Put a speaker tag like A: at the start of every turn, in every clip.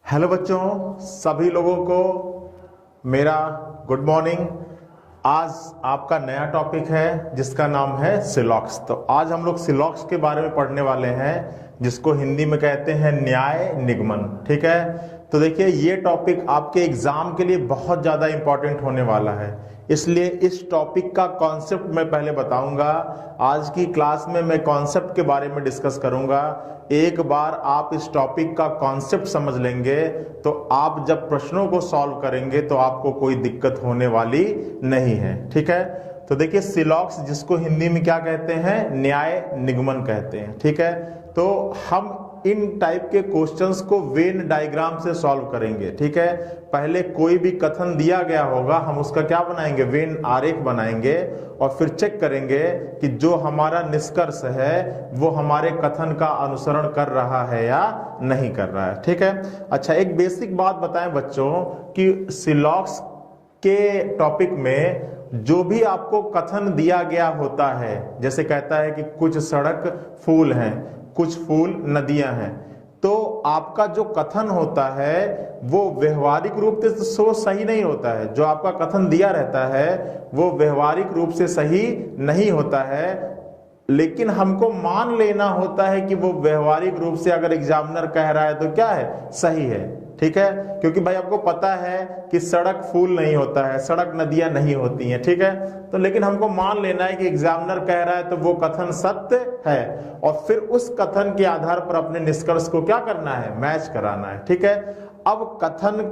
A: Hello बच्चों, सभी लोगों को मेरा गुड मॉर्निंग। आज आपका नया टॉपिक है जिसका नाम है सिलॉक्स। तो आज हम लोग सिलॉक्स के बारे में पढ़ने वाले हैं, जिसको हिंदी में कहते हैं न्याय निगमन। ठीक है, तो देखिए ये टॉपिक आपके एग्जाम के लिए बहुत ज़्यादा इंपॉर्टेंट होने वाला है, इसलिए इस टॉपिक का कॉन्सेप्ट मैं पहले बताऊंगा। आज की क्लास में मैं कॉन्सेप्ट के बारे में डिस्कस करूंगा। एक बार आप इस टॉपिक का कॉन्सेप्ट समझ लेंगे तो आप जब प्रश्नों को सॉल्व करेंगे तो आपको कोई दिक्कत होने वाली नहीं है। ठीक है, तो देखिए सिलॉक्स, जिसको हिंदी में क्या कहते हैं, न्याय निगमन कहते हैं। ठीक है, तो हम इन टाइप के क्वेश्चंस को वेन डायग्राम से सॉल्व करेंगे। ठीक है, पहले कोई भी कथन दिया गया होगा, हम उसका क्या बनाएंगे, वेन आरेख बनाएंगे और फिर चेक करेंगे कि जो हमारा निष्कर्ष है वो हमारे कथन का अनुसरण कर रहा है या नहीं कर रहा है। ठीक है, अच्छा एक बेसिक बात बताएं बच्चों कि सिलॉक्स के टॉपिक में जो भी आपको कथन दिया गया होता है, जैसे कहता है कि कुछ सड़क फूल हैं, कुछ फूल नदियां हैं, तो आपका जो कथन होता है वो व्यवहारिक रूप से सही नहीं होता है। जो आपका कथन दिया रहता है वो व्यवहारिक रूप से सही नहीं होता है, लेकिन हमको मान लेना होता है कि वो व्यवहारिक रूप से अगर एग्जामिनर कह रहा है तो क्या है, सही है। ठीक है, क्योंकि भाई आपको पता है कि सड़क फूल नहीं होता है, सड़क नदियां नहीं होती हैं। ठीक है, तो लेकिन हमको मान लेना है कि एग्जामिनर कह रहा है तो वो कथन सत्य है, और फिर उस कथन के आधार पर अपने निष्कर्ष को क्या करना है, मैच कराना है। ठीक है, अब कथन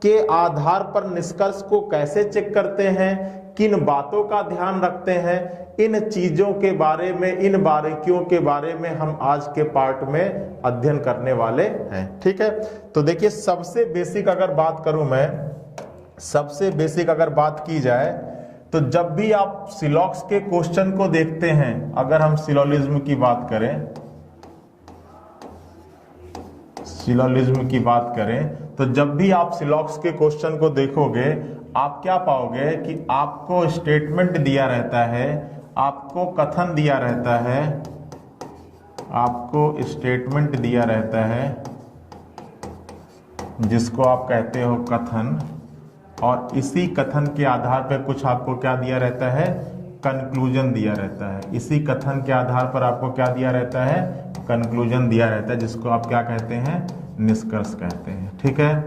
A: के आधार पर निष्कर्ष को कैसे चेक करते हैं, किन बातों का ध्यान रखते हैं, इन चीजों के बारे में, इन बारीकियों के बारे में हम आज के पार्ट में अध्ययन करने वाले हैं। ठीक है, तो देखिए सबसे बेसिक अगर बात करूं मैं, सबसे बेसिक अगर बात की जाए तो जब भी आप सिलॉक्स के क्वेश्चन को देखते हैं, अगर हम सिलोलिज्म की बात करें, सिलोलिज्म की बात करें तो जब भी आप सिलॉक्स के क्वेश्चन को देखोगे आप क्या पाओगे कि आपको स्टेटमेंट दिया रहता है, आपको कथन दिया रहता है, आपको स्टेटमेंट दिया रहता है जिसको आप कहते हो कथन, और इसी कथन के आधार पर कुछ आपको क्या दिया रहता है, कंक्लूजन दिया रहता है। इसी कथन के आधार पर आपको क्या दिया रहता है, कंक्लूजन दिया रहता है, जिसको आप क्या कहते हैं, निष्कर्ष कहते हैं। ठीक है,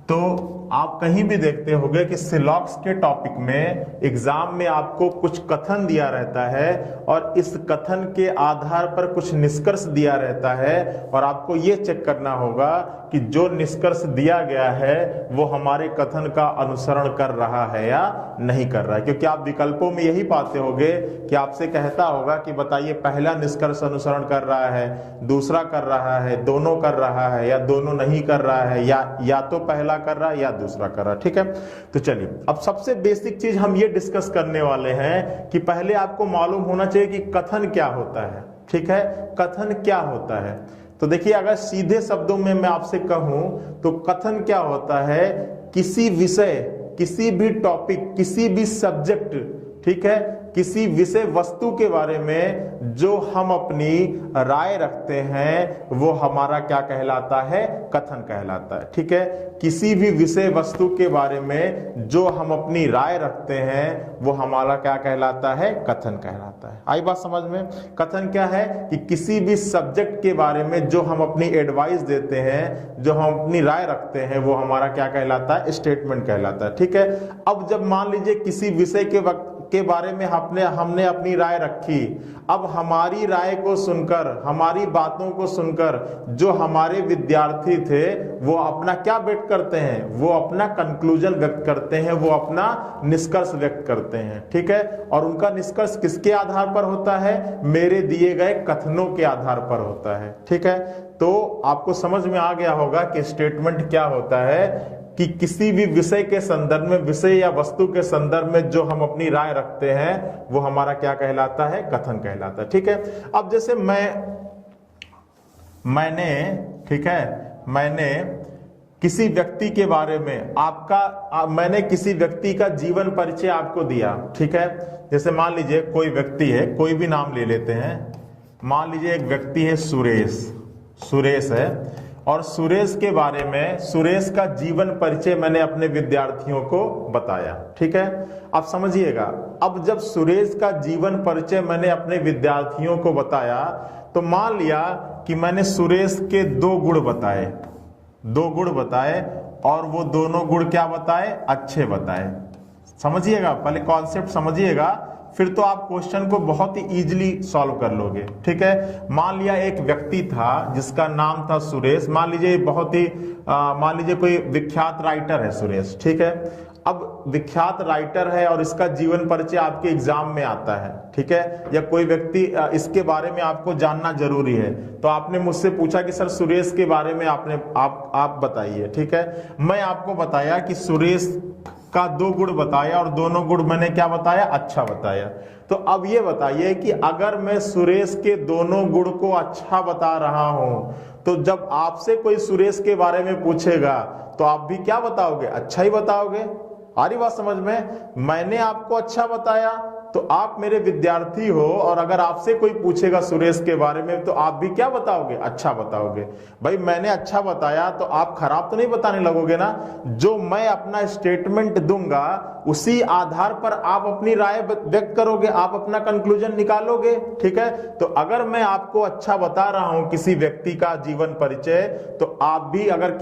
A: तो आप कहीं भी देखते होंगे कि सिलॉक्स के टॉपिक में एग्जाम में आपको कुछ कथन दिया रहता है और इस कथन के आधार पर कुछ निष्कर्ष दिया रहता है, और आपको ये चेक करना होगा कि जो निष्कर्ष दिया गया है वो हमारे कथन का अनुसरण कर रहा है या नहीं कर रहा है। क्योंकि आप विकल्पों में यही पाते होंगे कि आपसे कहता होगा कि बताइए पहला निष्कर्ष अनुसरण कर रहा है, दूसरा कर रहा है, दोनों कर रहा है, या दोनों नहीं कर रहा है, या तो पहला कर रहा है या दूसरा कर रहा है। ठीक है, तो चलिए अब सबसे बेसिक चीज हम ये डिस्कस करने वाले हैं कि पहले आपको मालूम होना चाहिए कि कथन क्या होता है। ठीक है, कथन क्या होता है, तो देखिए अगर सीधे शब्दों में मैं आपसे कहूं तो कथन क्या होता है, किसी विषय, किसी भी टॉपिक, किसी भी सब्जेक्ट, ठीक है, किसी विषय वस्तु के बारे में जो हम अपनी राय रखते हैं वो हमारा क्या कहलाता है, कथन कहलाता है। ठीक है, किसी भी विषय वस्तु के बारे में जो हम अपनी राय रखते हैं वो हमारा क्या कहलाता है, कथन कहलाता है। आई बात समझ में? कथन क्या है कि किसी भी सब्जेक्ट के बारे में जो हम अपनी एडवाइस देते हैं, जो हम अपनी राय रखते हैं, वो हमारा क्या कहलाता है, स्टेटमेंट कहलाता है। ठीक है, अब जब मान लीजिए किसी विषय के बारे में हमने अपनी राय रखी, अब हमारी राय को सुनकर, हमारी बातों को सुनकर जो हमारे विद्यार्थी थे वो अपना क्या व्यक्त करते हैं, वो अपना कंक्लूजन व्यक्त करते हैं, वो अपना निष्कर्ष व्यक्त करते हैं। ठीक है, और उनका निष्कर्ष किसके आधार पर होता है, मेरे दिए गए कथनों के आधार पर होता है। ठीक है, तो आपको समझ में आ गया होगा कि स्टेटमेंट क्या होता है, कि किसी भी विषय के संदर्भ में, विषय या वस्तु के संदर्भ में जो हम अपनी राय रखते हैं वो हमारा क्या कहलाता है, कथन कहलाता है। ठीक है, अब जैसे मैंने ठीक है, मैंने किसी व्यक्ति के बारे में मैंने किसी व्यक्ति का जीवन परिचय आपको दिया। ठीक है, जैसे मान लीजिए कोई व्यक्ति है, कोई भी नाम ले लेते हैं, मान लीजिए एक व्यक्ति है सुरेश है, और सुरेश के बारे में, सुरेश का जीवन परिचय मैंने अपने विद्यार्थियों को बताया। ठीक है, अब समझिएगा, अब जब सुरेश का जीवन परिचय मैंने अपने विद्यार्थियों को बताया तो मान लिया कि मैंने सुरेश के 2 गुण बताए, 2 गुण बताए और वो दोनों गुण क्या बताए, अच्छे बताए। समझिएगा, पहले कॉन्सेप्ट समझिएगा, फिर तो आप क्वेश्चन को बहुत ही इजीली सॉल्व कर लोगे। ठीक है, मान लिया एक व्यक्ति था जिसका नाम था सुरेश, मान लीजिए बहुत ही मान लीजिए कोई विख्यात राइटर है सुरेश। ठीक है, अब विख्यात राइटर है और इसका जीवन परिचय आपके एग्जाम में आता है। ठीक है, या कोई व्यक्ति इसके बारे में आपको जानना जरूरी है, तो आपने मुझसे पूछा कि सर सुरेश के बारे में आप बताइए। ठीक है, मैं आपको बताया कि सुरेश का 2 गुण बताया और दोनों गुण मैंने क्या बताया, अच्छा बताया। तो अब ये बताइए कि अगर मैं सुरेश के दोनों गुण को अच्छा बता रहा हूं तो जब आपसे कोई सुरेश के बारे में पूछेगा तो आप भी क्या बताओगे, अच्छा ही बताओगे। आ रही बात समझ में? मैंने आपको अच्छा बताया तो आप मेरे विद्यार्थी हो, और अगर आपसे कोई पूछेगा सुरेश के बारे में तो आप भी क्या बताओगे, अच्छा बताओगे। भाई मैंने अच्छा बताया तो आप खराब तो नहीं बताने लगोगे ना। जो मैं अपना स्टेटमेंट दूंगा उसी आधार पर आप अपनी राय व्यक्त करोगे, आप अपना कंक्लूजन निकालोगे। ठीक है, तो अगर मैं आपको अच्छा बता रहा हूं किसी व्यक्ति का जीवन परिचय, तो आप भी अगर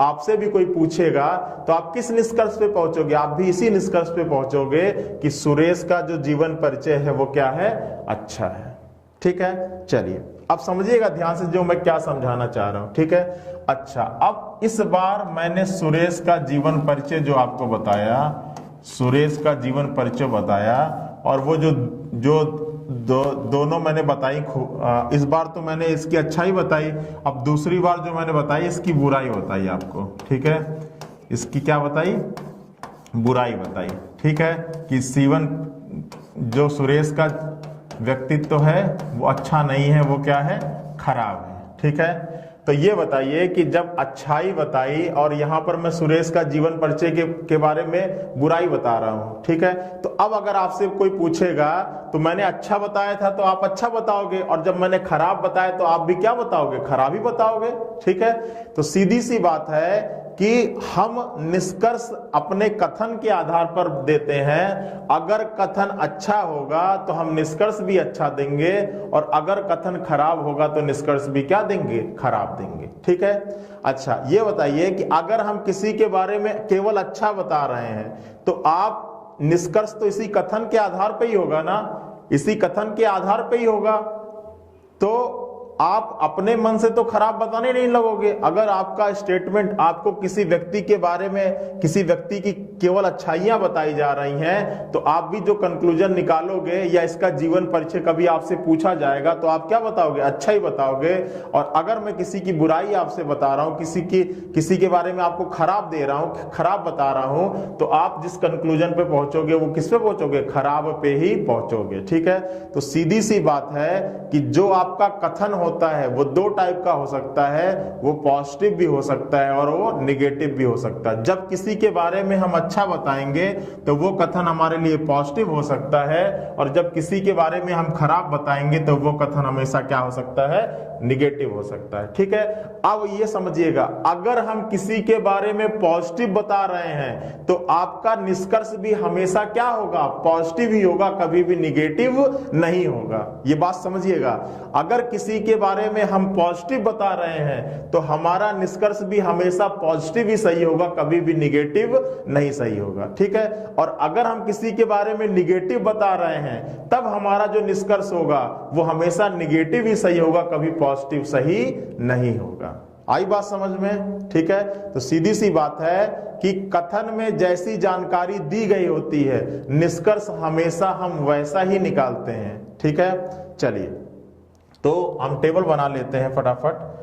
A: आपसे भी कोई पूछेगा तो आप किस निष्कर्ष पे पहुंचोगे, आप भी इसी निष्कर्ष पे पहुंचोगे कि सुरेश का जो जीवन परिचय है वो क्या है, अच्छा है। ठीक है, चलिए अब समझिएगा ध्यान से जो मैं क्या समझाना चाह रहा हूं। ठीक है, अच्छा, अब इस बार मैंने सुरेश का जीवन परिचय जो आपको बताया, सुरेश का जीवन परिचय बताया, और वो जो दोनों मैंने बताई, इस बार तो मैंने इसकी अच्छाई बताई, अब दूसरी बार जो मैंने बताई इसकी बुराई बताई आपको। ठीक है, इसकी क्या बताई, बुराई बताई। ठीक है, कि सीवन जो सुरेश का व्यक्तित्व है वो अच्छा नहीं है, वो क्या है, खराब है। ठीक है, तो ये बताइए कि जब अच्छाई बताई और यहां पर मैं सुरेश का जीवन परिचय के बारे में बुराई बता रहा हूं। ठीक है, तो अब अगर आपसे कोई पूछेगा तो मैंने अच्छा बताया था तो आप अच्छा बताओगे, और जब मैंने खराब बताया तो आप भी क्या बताओगे, खराब ही बताओगे। ठीक है, तो सीधी सी बात है कि हम निष्कर्ष अपने कथन के आधार पर देते हैं। अगर कथन अच्छा होगा तो हम निष्कर्ष भी अच्छा देंगे, और अगर कथन खराब होगा तो निष्कर्ष भी क्या देंगे, खराब देंगे। ठीक है, अच्छा ये बताइए कि अगर हम किसी के बारे में केवल अच्छा बता रहे हैं तो आप निष्कर्ष तो इसी कथन के आधार पर ही होगा ना, इसी कथन के आधार पर ही होगा, तो आप अपने मन से तो खराब बताने नहीं लगोगे। अगर आपका स्टेटमेंट आपको किसी व्यक्ति के बारे में, किसी व्यक्ति की केवल अच्छाइयां बताई जा रही हैं, तो आप भी जो कंक्लूजन निकालोगे या इसका जीवन परिचय कभी आपसे पूछा जाएगा तो आप क्या बताओगे, अच्छा ही बताओगे। और अगर मैं किसी की बुराई आपसे बता रहा हूं, किसी के बारे में आपको खराब दे रहा हूं, खराब बता रहा हूं, तो आप जिस कंक्लूजन पे पहुंचोगे वो किस पे पहुंचोगे, खराब पे ही पहुंचोगे। ठीक है, तो सीधी सी बात है कि जो आपका कथन होता है वो 2 टाइप का हो सकता है, वो पॉजिटिव भी हो सकता है और वो निगेटिव भी हो सकता है। जब किसी के बारे में हम अच्छा बताएंगे तो वो कथन हमारे लिए पॉजिटिव हो सकता है, और जब किसी के बारे में हम खराब बताएंगे तो वो कथन हमेशा क्या हो सकता है, निगेटिव हो सकता है। ठीक है, अब ये समझिएगा, अगर हम किसी के बारे में पॉजिटिव बता रहे हैं तो आपका निष्कर्ष भी हमेशा क्या होगा, पॉजिटिव ही होगा, कभी भी निगेटिव नहीं होगा। ये बात समझिएगा, अगर किसी के बारे में हम पॉजिटिव बता रहे हैं तो हमारा निष्कर्ष भी हमेशा पॉजिटिव ही सही होगा, कभी भी निगेटिव नहीं सही होगा। ठीक है, और अगर हम किसी के बारे में निगेटिव बता रहे हैं तब हमारा जो निष्कर्ष होगा वो हमेशा निगेटिव ही सही होगा, कभी पॉजिटिव सही नहीं होगा। आई बात समझ में? ठीक है, तो सीधी सी बात है कि कथन में जैसी जानकारी दी गई होती है निष्कर्ष हमेशा हम वैसा ही निकालते हैं। ठीक है, चलिए तो हम टेबल बना लेते हैं फटाफट।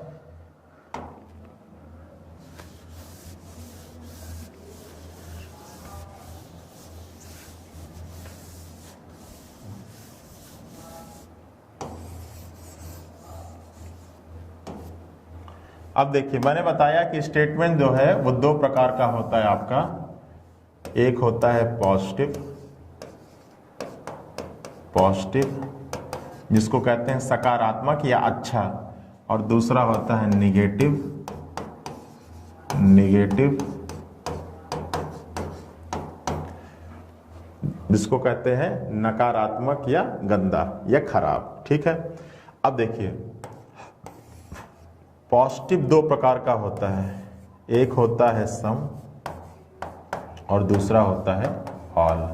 A: अब देखिए, मैंने बताया कि स्टेटमेंट जो है वो 2 प्रकार का होता है आपका। एक होता है पॉजिटिव जिसको कहते हैं सकारात्मक या अच्छा, और दूसरा होता है निगेटिव निगेटिव, जिसको कहते हैं नकारात्मक या गंदा या खराब। ठीक है, अब देखिए पॉजिटिव दो प्रकार का होता है, एक होता है सम और दूसरा होता है ऑल।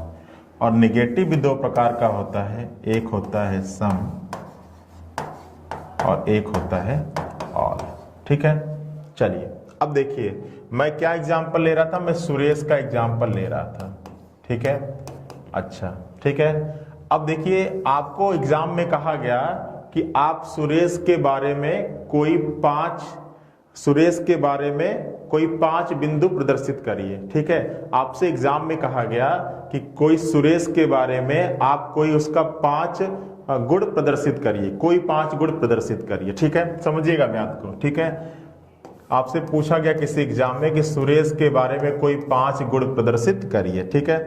A: और निगेटिव भी दो प्रकार का होता है, एक होता है सम और एक होता है ऑल। ठीक है, चलिए अब देखिए मैं क्या एग्जांपल ले रहा था, मैं सुरेश का एग्जांपल ले रहा था। ठीक है, अच्छा ठीक है। अब देखिए आपको एग्जाम में कहा गया कि आप सुरेश के बारे में कोई पांच बिंदु प्रदर्शित करिए। ठीक है, आपसे एग्जाम में कहा गया कि कोई सुरेश के बारे में आप कोई उसका 5 गुण प्रदर्शित करिए, कोई 5 गुण प्रदर्शित करिए। ठीक है, समझिएगा बात को। ठीक है, आपसे पूछा गया किसी एग्जाम में कि सुरेश के बारे में कोई 5 गुण प्रदर्शित करिए। ठीक है,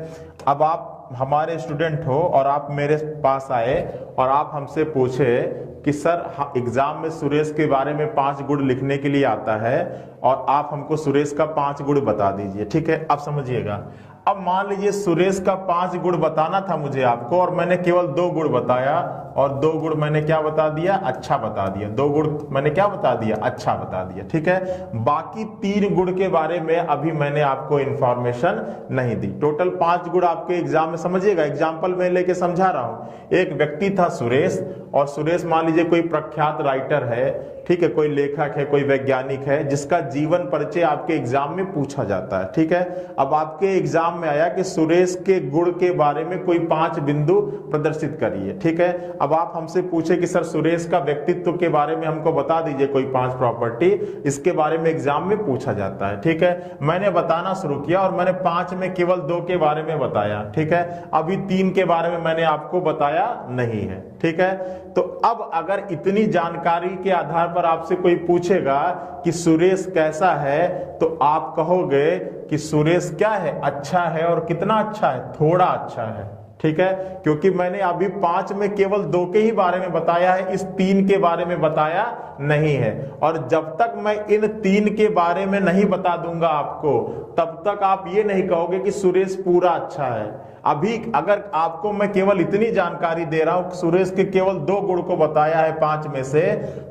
A: अब आप हमारे स्टूडेंट हो और आप मेरे पास आए और आप हमसे पूछे कि सर एग्जाम में सुरेश के बारे में 5 गुण लिखने के लिए आता है और आप हमको सुरेश का 5 गुण बता दीजिए। ठीक है, अब समझिएगा। अब मान लीजिए सुरेश का 5 गुण बताना था मुझे आपको और मैंने केवल 2 गुण बताया और 2 गुण मैंने क्या बता दिया, अच्छा बता दिया। 2 गुण मैंने क्या बता दिया, अच्छा बता दिया। ठीक है, बाकी 3 गुण के बारे में अभी मैंने आपको इंफॉर्मेशन नहीं दी। टोटल 5 गुण आपके एग्जाम में, समझिएगा एग्जाम्पल में लेके समझा रहा हूं। एक व्यक्ति था सुरेश, और सुरेश मान लीजिए कोई प्रख्यात राइटर है, ठीक है, कोई लेखक है, कोई वैज्ञानिक है, जिसका जीवन परिचय आपके एग्जाम में पूछा जाता है। ठीक है, अब आपके एग्जाम में आया कि सुरेश के गुण के बारे में कोई 5 बिंदु प्रदर्शित करिए। ठीक है, अब आप हमसे पूछे कि सर सुरेश का व्यक्तित्व के बारे में हमको बता दीजिए कोई 5 प्रॉपर्टी, इसके बारे में एग्जाम में पूछा जाता है। ठीक है, मैंने बताना शुरू किया और मैंने 5 में केवल 2 के बारे में बताया। ठीक है, अभी 3 के बारे में मैंने आपको बताया नहीं है। ठीक है, तो अब अगर इतनी जानकारी के आधार पर आपसे कोई पूछेगा कि सुरेश कैसा है, तो आप कहोगे कि सुरेश क्या है, अच्छा है। और कितना अच्छा है, थोड़ा अच्छा है। ठीक है, क्योंकि मैंने अभी 5 में केवल 2 के ही बारे में बताया है, इस 3 के बारे में बताया नहीं है। और जब तक मैं इन 3 के बारे में नहीं बता दूंगा आपको, तब तक आप ये नहीं कहोगे कि सुरेश पूरा अच्छा है। अभी अगर आपको मैं केवल इतनी जानकारी दे रहा हूं, सुरेश के केवल 2 गुण को बताया है 5 में से,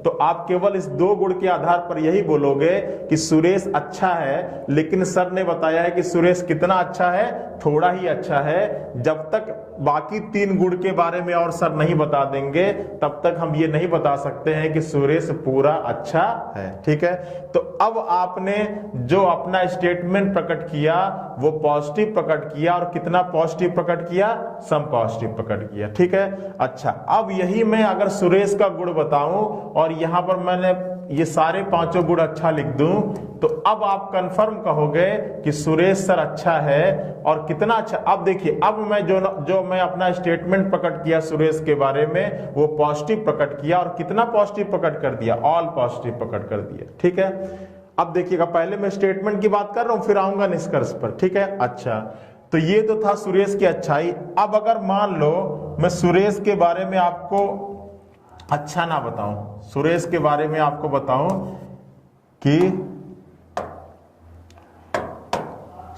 A: तो आप केवल इस 2 गुण के आधार पर यही बोलोगे कि सुरेश अच्छा है, लेकिन सर ने बताया है कि सुरेश कितना अच्छा है, थोड़ा ही अच्छा है। जब तक बाकी 3 गुण के बारे में और सर नहीं बता देंगे, तब तक हम ये नहीं बता सकते हैं कि सुरेश पूरा अच्छा है। ठीक है, तो अब आपने जो अपना स्टेटमेंट प्रकट किया वो पॉजिटिव प्रकट किया, और कितना पॉजिटिव प्रकट किया, सम पॉजिटिव प्रकट किया। ठीक है, अच्छा अब यही मैं अगर सुरेश का गुण बताऊं और यहां पर मैंने ये सारे 5 गुण अच्छा लिख दूं, तो अब आप कंफर्म कहोगे कि सुरेश सर अच्छा है। और कितना अच्छा, अब देखिए अब मैं जो मैं अपना स्टेटमेंट प्रकट किया सुरेश के बारे में, वो पॉजिटिव प्रकट किया। और कितना पॉजिटिव प्रकट कर दिया, ऑल पॉजिटिव प्रकट कर दिया। ठीक है, अब देखिएगा, पहले मैं स्टेटमेंट की बात कर रहा हूं, फिर आऊंगा निष्कर्ष पर। ठीक है, अच्छा तो ये तो था सुरेश की अच्छाई। अब अगर मान लो मैं सुरेश के बारे में आपको अच्छा ना बताऊं, सुरेश के बारे में आपको बताऊं कि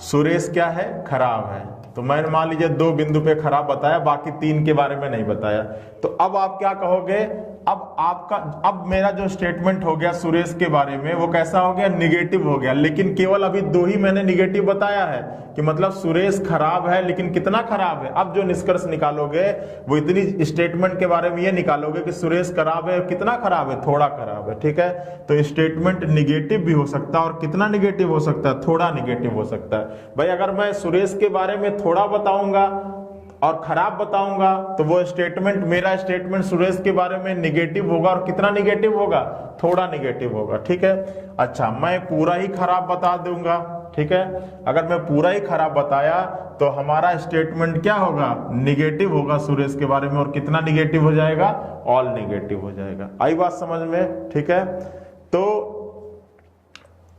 A: सुरेश क्या है, खराब है, तो मैंने मान लीजिए 2 बिंदु पे खराब बताया, बाकी 3 के बारे में नहीं बताया। तो अब आप क्या कहोगे, अब मेरा जो स्टेटमेंट हो गया सुरेश के बारे में, वो कैसा हो गया, निगेटिव हो गया। लेकिन केवल अभी 2 ही मैंने निगेटिव बताया है, कि मतलब सुरेश खराब है, लेकिन कितना खराब है। अब जो निष्कर्ष निकालोगे वो इतनी स्टेटमेंट के बारे में ये निकालोगे कि सुरेश खराब है, कितना खराब है, थोड़ा खराब है। ठीक है, तो स्टेटमेंट निगेटिव भी हो सकता है, और कितना निगेटिव हो सकता है, थोड़ा निगेटिव हो सकता है। भाई अगर मैं सुरेश के बारे में थोड़ा बताऊंगा और खराब बताऊंगा, तो वो स्टेटमेंट, मेरा स्टेटमेंट सुरेश के बारे में निगेटिव होगा। और कितना निगेटिव होगा, थोड़ा निगेटिव होगा। ठीक है, अच्छा मैं पूरा ही खराब बता दूंगा। ठीक है, अगर मैं पूरा ही खराब बताया तो हमारा स्टेटमेंट क्या होगा, निगेटिव होगा सुरेश के बारे में। और कितना निगेटिव हो जाएगा, ऑल निगेटिव हो जाएगा। आई बात समझ में। ठीक है, तो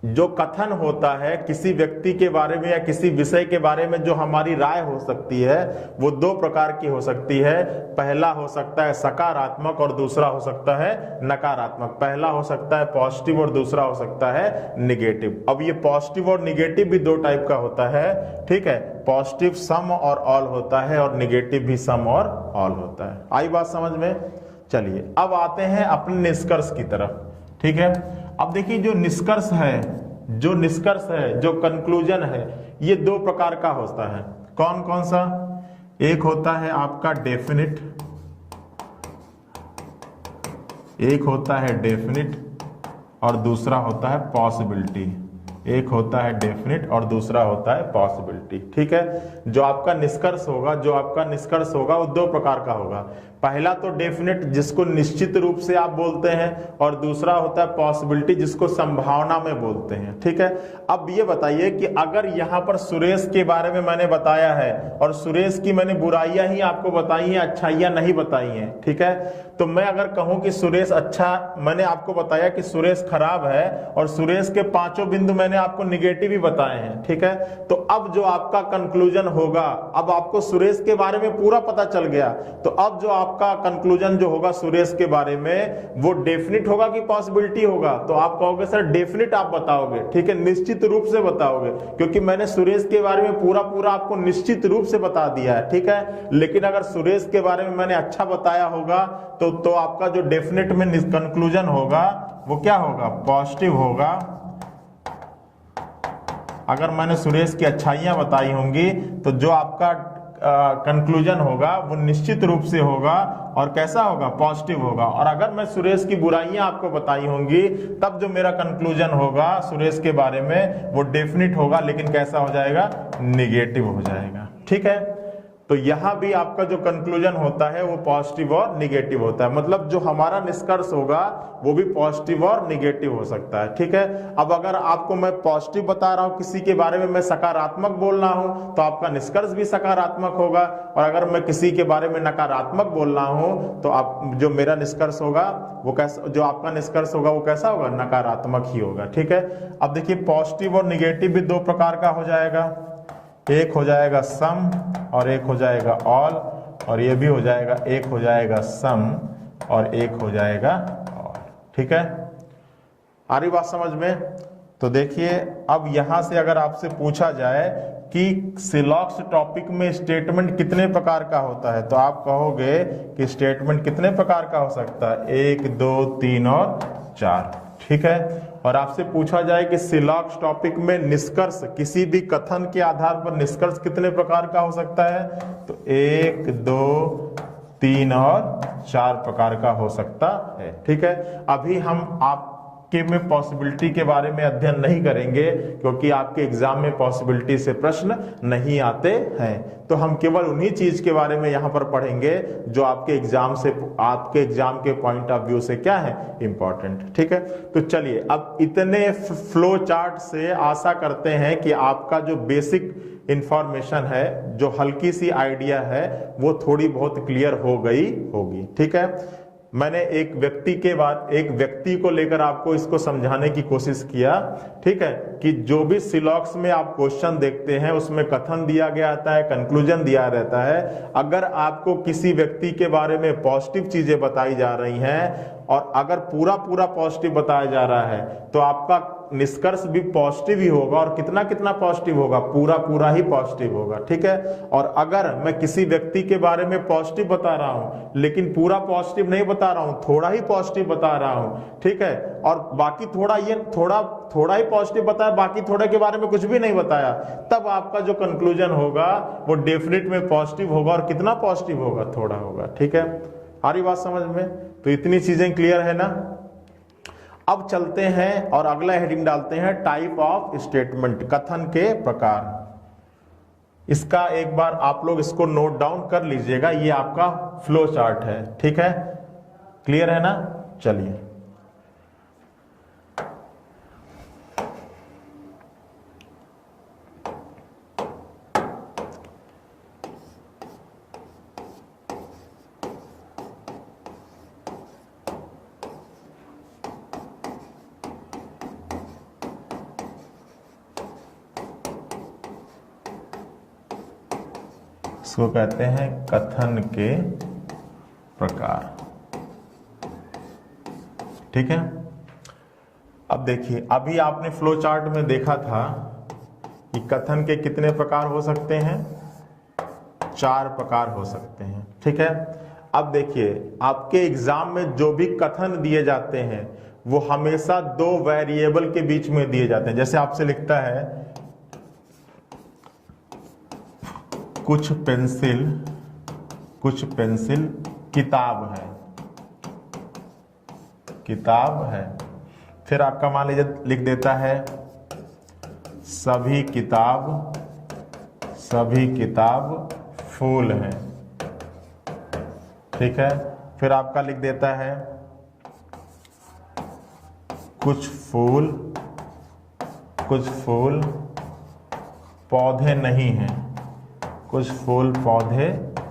A: जो कथन होता है किसी व्यक्ति के बारे में या किसी विषय के बारे में जो हमारी राय हो सकती है वो दो प्रकार की हो सकती है। पहला हो सकता है सकारात्मक और दूसरा हो सकता है नकारात्मक। पहला हो सकता है पॉजिटिव और दूसरा हो सकता है निगेटिव। अब ये पॉजिटिव और निगेटिव भी दो टाइप का होता है, ठीक है। पॉजिटिव सम और ऑल होता है और निगेटिव भी सम और ऑल होता है। आई बात समझ में? चलिए अब आते हैं अपने निष्कर्ष की तरफ, ठीक है। अब देखिए जो निष्कर्ष है, जो कंक्लूजन है, ये दो प्रकार का होता है। कौन कौन सा? एक होता है आपका डेफिनिट, एक होता है डेफिनिट और दूसरा होता है पॉसिबिलिटी। एक होता है डेफिनिट और दूसरा होता है पॉसिबिलिटी, ठीक है। जो आपका निष्कर्ष होगा वो दो प्रकार का होगा। पहला तो डेफिनिट जिसको निश्चित रूप से आप बोलते हैं और दूसरा होता है पॉसिबिलिटी जिसको संभावना में बोलते हैं, ठीक है। अब ये बताइए कि अगर यहाँ पर सुरेश के बारे में मैंने बताया है और सुरेश की मैंने बुराइयां ही आपको बताई हैं, अच्छाइयां नहीं बताई हैं, ठीक है। तो मैं अगर कहूं कि सुरेश अच्छा, मैंने आपको बताया कि सुरेश खराब है और सुरेश के पांचों बिंदु मैंने आपको निगेटिव ही बताए हैं, ठीक है। तो अब जो आपका कंक्लूजन होगा, अब आपको सुरेश के बारे में पूरा पता चल गया, तो अब जो आपका कंक्लूजन जो होगा सुरेश के बारे में वो डेफिनिट होगा कि पॉसिबिलिटी होगा? तो आप कहोगे सर डेफिनिट आप बताओगे, ठीक है, निश्चित रूप से बताओगे, क्योंकि मैंने सुरेश के बारे में पूरा आपको निश्चित रूप से बता दिया है, ठीक है। लेकिन अगर सुरेश के बारे में मैंने अच्छा बताया होगा तो आपका जो डेफिनेट में कंक्लूजन होगा वो क्या होगा? पॉजिटिव होगा। अगर मैंने सुरेश की अच्छाइयां बताई होंगी तो जो आपका कंक्लूजन होगा वो निश्चित रूप से होगा और कैसा होगा? पॉजिटिव होगा। और अगर मैं सुरेश की बुराइयां आपको बताई होंगी तब जो मेरा कंक्लूजन होगा सुरेश के बारे में वो डेफिनिट होगा, लेकिन कैसा हो जाएगा? निगेटिव हो जाएगा, ठीक है। तो यहां भी आपका जो कंक्लूजन होता है वो पॉजिटिव और निगेटिव होता है। मतलब जो हमारा निष्कर्ष होगा वो भी पॉजिटिव और निगेटिव हो सकता है, ठीक है। अब अगर आपको मैं पॉजिटिव बता रहा हूं किसी के बारे में, मैं सकारात्मक बोल रहा हूं, तो आपका निष्कर्ष भी सकारात्मक होगा। और अगर मैं किसी के बारे में नकारात्मक बोल रहा हूं तो आप जो मेरा निष्कर्ष होगा वो कैसा, जो आपका निष्कर्ष होगा वो कैसा होगा? नकारात्मक ही होगा, ठीक है। अब देखिए पॉजिटिव और निगेटिव भी दो प्रकार का हो जाएगा। एक हो जाएगा सम और एक हो जाएगा ऑल, और ये भी हो जाएगा, एक हो जाएगा सम और एक हो जाएगा ऑल, ठीक है। आ रही बात समझ में? तो देखिए अब यहां से अगर आपसे पूछा जाए कि सिलॉक्स टॉपिक में स्टेटमेंट कितने प्रकार का होता है, तो आप कहोगे कि स्टेटमेंट कितने प्रकार का हो सकता है? 1, 2, 3 और 4, ठीक है। और आपसे पूछा जाए कि सिलॉक्स टॉपिक में निष्कर्ष, किसी भी कथन के आधार पर निष्कर्ष कितने प्रकार का हो सकता है, तो 1, 2, 3 और 4 प्रकार का हो सकता है, ठीक है। अभी हम आपके में पॉसिबिलिटी के बारे में अध्ययन नहीं करेंगे क्योंकि आपके एग्जाम में पॉसिबिलिटी से प्रश्न नहीं आते हैं। तो हम केवल उन्हीं चीज के बारे में यहां पर पढ़ेंगे जो आपके एग्जाम के पॉइंट ऑफ व्यू से क्या है? इंपॉर्टेंट, ठीक है। तो चलिए अब इतने फ्लो चार्ट से आशा करते हैं कि आपका जो बेसिक इंफॉर्मेशन है, जो हल्की सी आइडिया है, वो थोड़ी बहुत क्लियर हो गई होगी, ठीक है। मैंने एक व्यक्ति को लेकर आपको इसको समझाने की कोशिश किया, ठीक है, कि जो भी सिलॉक्स में आप क्वेश्चन देखते हैं उसमें कथन दिया गया रहता है, कंक्लूजन दिया रहता है। अगर आपको किसी व्यक्ति के बारे में पॉजिटिव चीजें बताई जा रही हैं और अगर पूरा पॉजिटिव बताया जा रहा है तो आपका निष्कर्ष भी पॉजिटिव ही होगा। और कितना कितना पॉजिटिव होगा? पूरा ही पॉजिटिव होगा, ठीक है। और अगर मैं किसी व्यक्ति के बारे में पॉजिटिव बता रहा हूं लेकिन पूरा पॉजिटिव नहीं बता रहा हूं, थोड़ा ही पॉजिटिव बता रहा हूं, ठीक है, और बाकी थोड़ा ही पॉजिटिव बताया, बाकी थोड़े के बारे में कुछ भी नहीं बताया, तब आपका जो कंक्लूजन होगा वो डेफिनेट में पॉजिटिव होगा। और कितना पॉजिटिव होगा? थोड़ा होगा, ठीक है। आ रही बात समझ में? तो इतनी चीजें क्लियर है ना। अब चलते हैं और अगला हेडिंग डालते हैं टाइप ऑफ स्टेटमेंट, कथन के प्रकार। इसका एक बार आप लोग इसको नोट डाउन कर लीजिएगा, ये आपका फ्लो चार्ट है, ठीक है। क्लियर है ना? चलिए इसको कहते हैं कथन के प्रकार। ठीक है, अब देखिए, अभी आपने फ्लो चार्ट में देखा था कि कथन के कितने प्रकार हो सकते हैं, 4 प्रकार हो सकते हैं। ठीक है, अब देखिए आपके एग्जाम में जो भी कथन दिए जाते हैं वो हमेशा 2 वेरिएबल के बीच में दिए जाते हैं। जैसे आपसे लिखता है कुछ पेंसिल किताब है, फिर आपका मान लीजिए लिख देता है सभी किताब फूल हैं। ठीक है, फिर आपका लिख देता है कुछ फूल पौधे नहीं हैं, कुछ फूल पौधे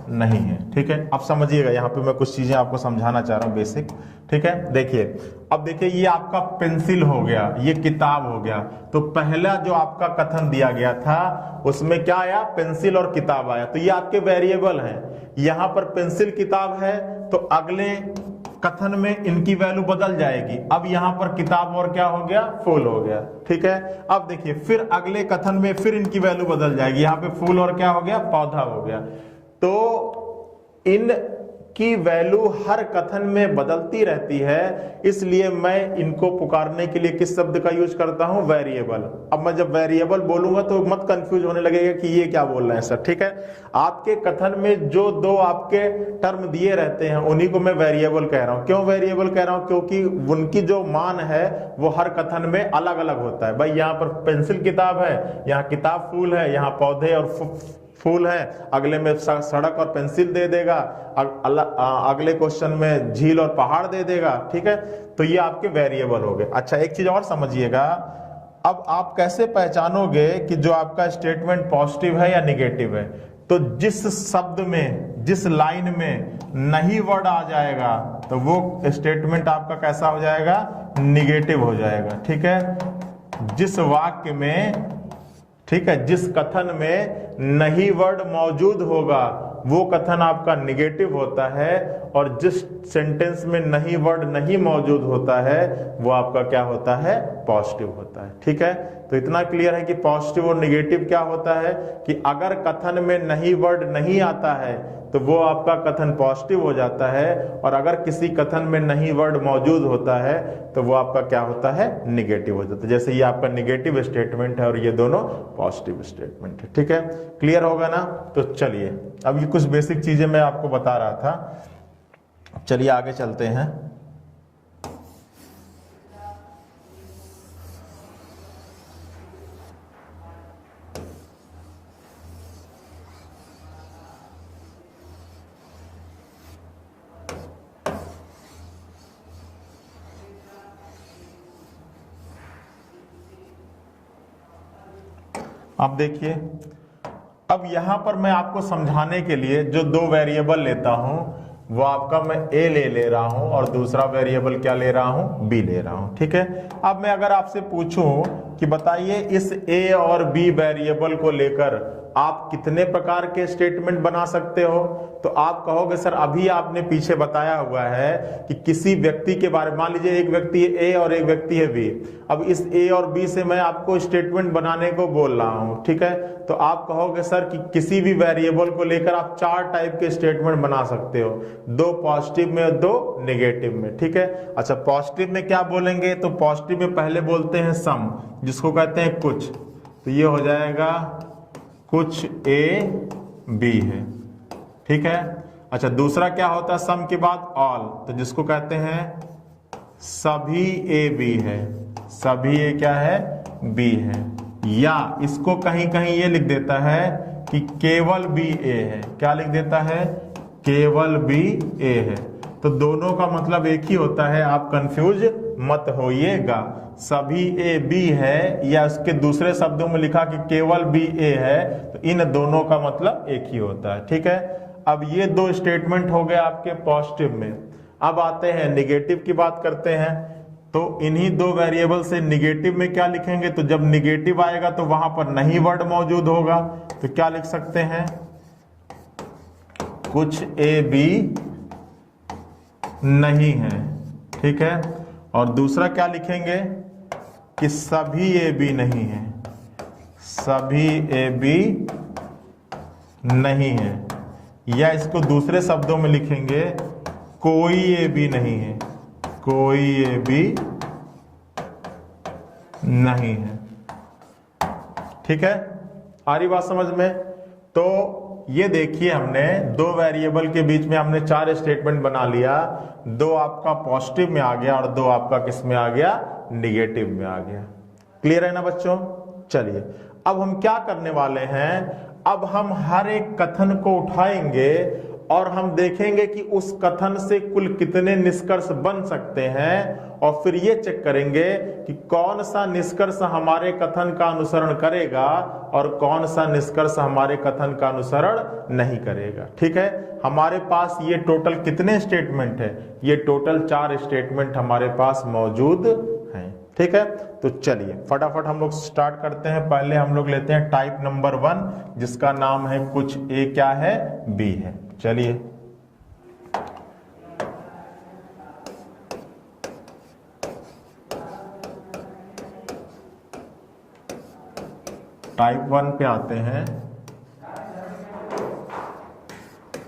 A: नहीं है। ठीक है, अब समझिएगा, यहाँ पे मैं कुछ चीजें आपको समझाना चाह रहा हूँ बेसिक। ठीक है, देखिए, अब देखिए ये आपका पेंसिल हो गया, ये किताब हो गया। तो पहला जो आपका कथन दिया गया था उसमें क्या आया, पेंसिल और किताब आया। तो ये आपके वेरिएबल हैं। यहाँ पर पेंसिल किताब है तो अगले कथन में इनकी वैल्यू बदल जाएगी। अब यहाँ पर किताब और क्या हो गया, फूल हो गया। ठीक है, अब देखिए फिर अगले कथन में फिर इनकी वैल्यू बदल जाएगी। यहाँ पे फूल और क्या हो गया, पौधा हो गया। तो इन की वैल्यू हर कथन में बदलती रहती है, इसलिए मैं इनको पुकारने के लिए किस शब्द का यूज करता हूं, वेरिएबल। अब मैं जब वेरिएबल बोलूंगा तो मत कंफ्यूज होने लगेगा कि ये क्या बोल रहे हैं सर। ठीक है, आपके कथन में जो 2 आपके टर्म दिए रहते हैं उन्हीं को मैं वेरिएबल कह रहा हूं। क्यों वेरिएबल कह रहा हूं, क्योंकि उनकी जो मान है वो हर कथन में अलग अलग होता है। भाई यहाँ पर पेंसिल किताब है, यहाँ किताब फूल है, यहाँ पौधे और फूल है, अगले में सड़क और पेंसिल दे देगा, अगले क्वेश्चन में झील और पहाड़ दे देगा। ठीक है, तो ये आपके वेरिएबल हो गए। अच्छा, एक चीज और समझिएगा, अब आप कैसे पहचानोगे कि जो आपका स्टेटमेंट पॉजिटिव है या निगेटिव है। तो जिस शब्द में, जिस लाइन में नहीं वर्ड आ जाएगा तो वो स्टेटमेंट आपका कैसा हो जाएगा, निगेटिव हो जाएगा। ठीक है, जिस वाक्य में, ठीक है, जिस कथन में नहीं वर्ड मौजूद होगा वो कथन आपका निगेटिव होता है, और जिस सेंटेंस में नहीं वर्ड नहीं मौजूद होता है वो आपका क्या होता है, पॉजिटिव होता है। ठीक है, तो इतना क्लियर है कि पॉजिटिव और निगेटिव क्या होता है कि अगर कथन में नहीं वर्ड नहीं आता है तो वो आपका कथन पॉजिटिव हो जाता है, और अगर किसी कथन में नहीं वर्ड मौजूद होता है तो वो आपका क्या होता है, निगेटिव हो जाता है। जैसे ये आपका निगेटिव स्टेटमेंट है और ये दोनों पॉजिटिव स्टेटमेंट है। ठीक है, क्लियर होगा ना। तो चलिए, अब ये कुछ बेसिक चीजें मैं आपको बता रहा था, चलिए आगे चलते हैं। अब देखिए, अब यहां पर मैं आपको समझाने के लिए जो 2 वेरिएबल लेता हूं वो आपका मैं ए ले रहा हूं और दूसरा वेरिएबल क्या ले रहा हूं, बी ले रहा हूं। ठीक है, अब मैं अगर आपसे पूछूं कि बताइए इस ए और बी वेरिएबल को लेकर आप कितने प्रकार के स्टेटमेंट बना सकते हो, तो आप कहोगे सर अभी आपने पीछे बताया हुआ है कि किसी व्यक्ति के बारे में, मान लीजिए एक व्यक्ति है ए और एक व्यक्ति है बी, अब इस ए और बी से मैं आपको स्टेटमेंट बनाने को बोल रहा हूं। ठीक है, तो आप कहोगे सर कि किसी भी वेरिएबल को लेकर आप 4 टाइप के स्टेटमेंट बना सकते हो, 2 पॉजिटिव में और 2 नेगेटिव में। ठीक है, अच्छा पॉजिटिव में क्या बोलेंगे, तो पॉजिटिव में पहले बोलते हैं सम, जिसको कहते हैं कुछ, तो ये हो जाएगा कुछ ए बी है। ठीक है, अच्छा दूसरा क्या होता है सम के बाद ऑल, तो जिसको कहते हैं सभी ए बी है, सभी ए क्या है, बी है। या इसको कहीं कहीं ये लिख देता है कि केवल बी ए है, क्या लिख देता है, केवल बी ए है। तो दोनों का मतलब एक ही होता है, आप कंफ्यूज मत होइएगा। सभी ए बी है या उसके दूसरे शब्दों में लिखा कि केवल बी ए है, तो इन दोनों का मतलब एक ही होता है। ठीक है, अब ये 2 स्टेटमेंट हो गए आपके पॉजिटिव में। अब आते हैं निगेटिव की बात करते हैं, तो इन्हीं 2 वेरिएबल से निगेटिव में क्या लिखेंगे, तो जब निगेटिव आएगा तो वहां पर नहीं वर्ड मौजूद होगा, तो क्या लिख सकते हैं, कुछ ए बी नहीं है, ठीक है। और दूसरा क्या लिखेंगे कि सभी ए बी नहीं है, सभी ए बी नहीं है, या इसको दूसरे शब्दों में लिखेंगे कोई ए बी नहीं है, कोई ए बी नहीं है, ठीक है। आ रही बात समझ में? तो ये देखिए, हमने दो वेरिएबल के बीच में हमने 4 स्टेटमेंट बना लिया, 2 आपका पॉजिटिव में आ गया और 2 आपका किस में आ गया, निगेटिव में आ गया। क्लियर है ना बच्चों? चलिए अब हम क्या करने वाले हैं, अब हम हर एक कथन को उठाएंगे और हम देखेंगे कि उस कथन से कुल कितने निष्कर्ष बन सकते हैं, और फिर ये चेक करेंगे कि कौन सा निष्कर्ष हमारे कथन का अनुसरण करेगा और कौन सा निष्कर्ष हमारे कथन का अनुसरण नहीं करेगा, ठीक है। हमारे पास ये टोटल कितने स्टेटमेंट है, ये टोटल 4 स्टेटमेंट हमारे पास मौजूद हैं, ठीक है। तो चलिए फटाफट हम लोग स्टार्ट करते हैं। पहले हम लोग लेते हैं टाइप नंबर 1, जिसका नाम है कुछ ए क्या है, बी है। चलिए टाइप 1 पे आते हैं।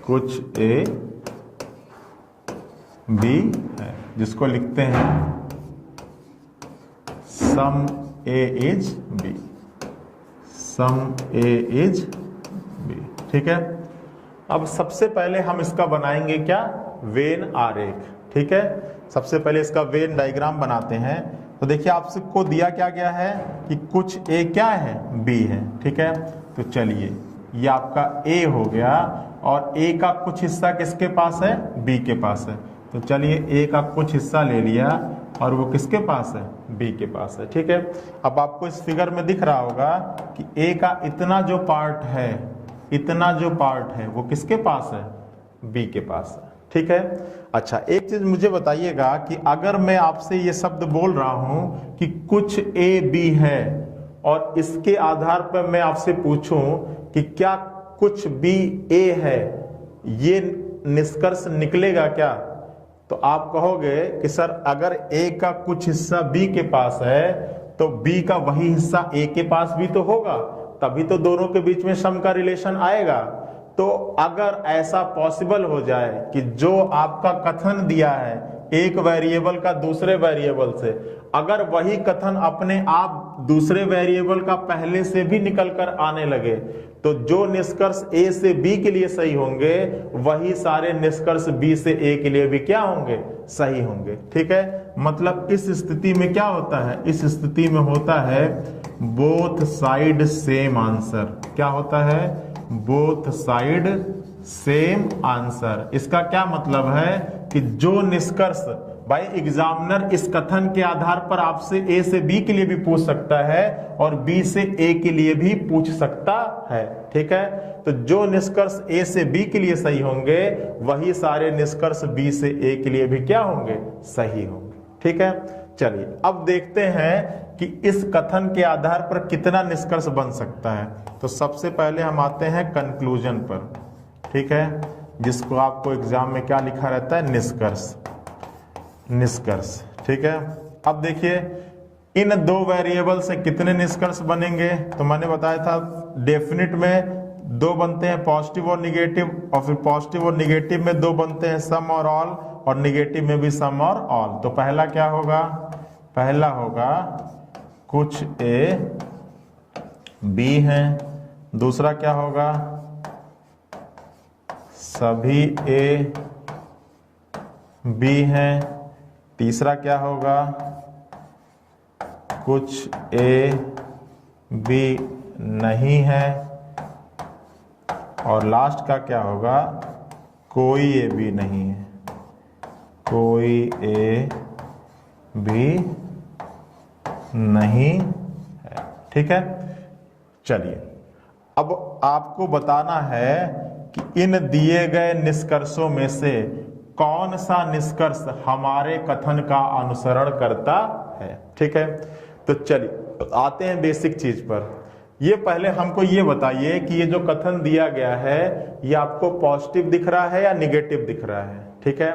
A: कुछ ए बी है, जिसको लिखते हैं some A is B, some A is B, ठीक है। अब सबसे पहले हम इसका बनाएंगे क्या, वेन आरेख, ठीक है। सबसे पहले इसका वेन डायग्राम बनाते हैं। तो देखिए आपसे को दिया क्या गया है कि कुछ ए क्या है, बी है, ठीक है। तो चलिए ये आपका ए हो गया और ए का कुछ हिस्सा किसके पास है, बी के पास है। तो चलिए ए का कुछ हिस्सा ले लिया और वो किसके पास है, बी के पास है, ठीक है। अब आपको इस फिगर में दिख रहा होगा कि ए का इतना जो पार्ट है, इतना जो पार्ट है वो किसके पास है, बी के पास है, ठीक है। अच्छा एक चीज मुझे बताइएगा कि अगर मैं आपसे ये शब्द बोल रहा हूं कि कुछ ए बी है और इसके आधार पर मैं आपसे पूछूं कि क्या कुछ बी ए है, ये निष्कर्ष निकलेगा क्या? तो आप कहोगे कि सर अगर ए का कुछ हिस्सा बी के पास है तो बी का वही हिस्सा ए के पास भी तो होगा, तभी तो दोनों के बीच में सम का रिलेशन आएगा। तो अगर ऐसा पॉसिबल हो जाए कि जो आपका कथन दिया है एक वेरिएबल का दूसरे वेरिएबल से, अगर वही कथन अपने आप दूसरे वेरिएबल का पहले से भी निकलकर आने लगे, तो जो निष्कर्ष ए से बी के लिए सही होंगे वही सारे निष्कर्ष बी से ए के लिए भी क्या होंगे, सही होंगे, ठीक है। मतलब इस स्थिति में क्या होता है, इस स्थिति में होता है बोथ साइड सेम आंसर। क्या होता है, बोथ साइड सेम आंसर। इसका क्या मतलब है कि जो निष्कर्ष, भाई एग्जामिनर इस कथन के आधार पर आपसे ए से बी के लिए भी पूछ सकता है और बी से ए के लिए भी पूछ सकता है, ठीक है। तो जो निष्कर्ष ए से बी के लिए सही होंगे वही सारे निष्कर्ष बी से ए के लिए भी क्या होंगे, सही होंगे, ठीक है। चलिए अब देखते हैं कि इस कथन के आधार पर कितना निष्कर्ष बन सकता है। तो सबसे पहले हम आते हैं कंक्लूजन पर, ठीक है, जिसको आपको एग्जाम में क्या लिखा रहता है, निष्कर्ष, निष्कर्ष, ठीक है। अब देखिए इन दो वेरिएबल से कितने निष्कर्ष बनेंगे, तो मैंने बताया था डेफिनिट में 2 बनते हैं, पॉजिटिव और निगेटिव, और फिर पॉजिटिव और निगेटिव में 2 बनते हैं, सम और ऑल, और निगेटिव में भी सम और ऑल। तो पहला क्या होगा, पहला होगा कुछ ए बी है, दूसरा क्या होगा, सभी ए बी हैं, तीसरा क्या होगा, कुछ ए बी नहीं है, और लास्ट का क्या होगा, कोई ए बी नहीं है, कोई ए बी नहीं है, ठीक है। चलिए अब आपको बताना है कि इन दिए गए निष्कर्षों में से कौन सा निष्कर्ष हमारे कथन का अनुसरण करता है, ठीक है। तो चलिए आते हैं बेसिक चीज पर। ये पहले हमको ये बताइए कि ये जो कथन दिया गया है ये आपको पॉजिटिव दिख रहा है या निगेटिव दिख रहा है। ठीक है,